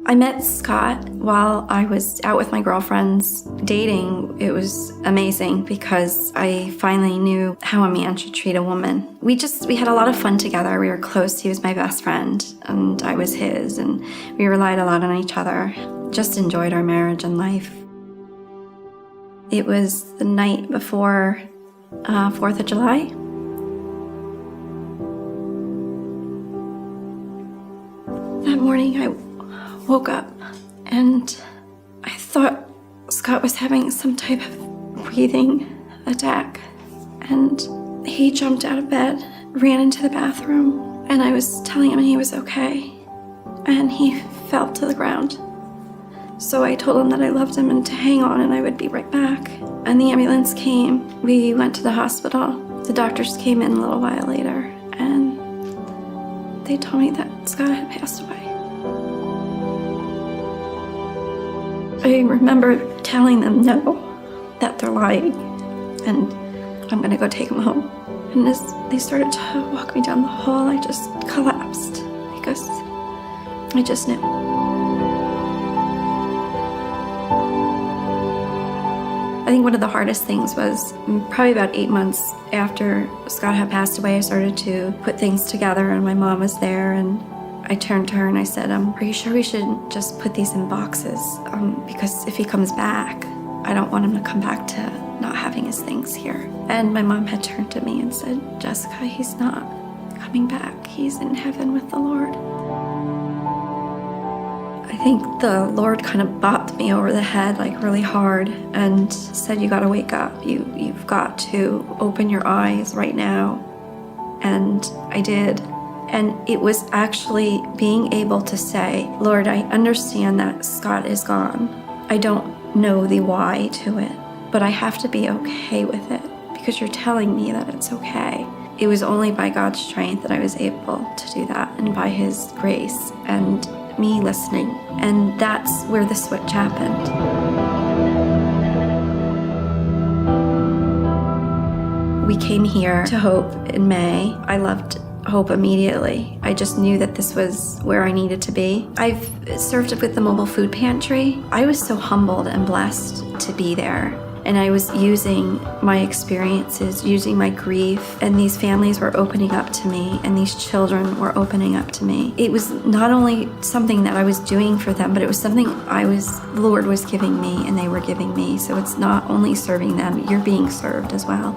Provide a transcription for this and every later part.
I met Scott while I was out with my girlfriends dating. It was amazing because I finally knew how a man should treat a woman. We had a lot of fun together. We were close. He was my best friend and I was his, and we relied a lot on each other. Just enjoyed our marriage and life. It was the night before 4th of July. That morning I woke up and I thought Scott was having some type of breathing attack, and he jumped out of bed, ran into the bathroom, and I was telling him he was okay, and he fell to the ground. So I told him that I loved him and to hang on and I would be right back. And the ambulance came. We went to the hospital. The doctors came in a little while later and they told me that Scott had passed away. I remember telling them no, that they're lying, and I'm gonna go take him home. And as they started to walk me down the hall, I just collapsed because I just knew. I think one of the hardest things was probably about 8 months after Scott had passed away, I started to put things together, and my mom was there, and I turned to her and I said, are you sure we should just put these in boxes? Because if he comes back, I don't want him to come back to not having his things here. And my mom had turned to me and said, Jessica, he's not coming back. He's in heaven with the Lord. I think the Lord kind of bopped me over the head like really hard and said, you gotta wake up. You've got to open your eyes right now. And I did. And it was actually being able to say, Lord, I understand that Scott is gone. I don't know the why to it, but I have to be okay with it because you're telling me that it's okay. It was only by God's strength that I was able to do that, and by His grace and me listening. And that's where the switch happened. We came here to Hope in May. I loved Hope immediately. I just knew that this was where I needed to be. I've served with the mobile food pantry. I was so humbled and blessed to be there. And I was using my experiences, using my grief, and these families were opening up to me, and these children were opening up to me. It was not only something that I was doing for them, but it was something the Lord was giving me and they were giving me. So it's not only serving them, you're being served as well.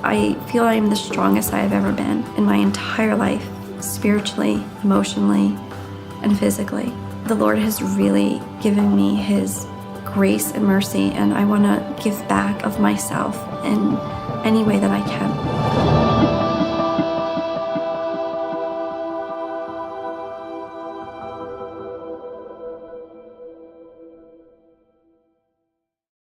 I feel I'm the strongest I've ever been in my entire life, spiritually, emotionally, and physically. The Lord has really given me His grace and mercy, and I want to give back of myself in any way that I can.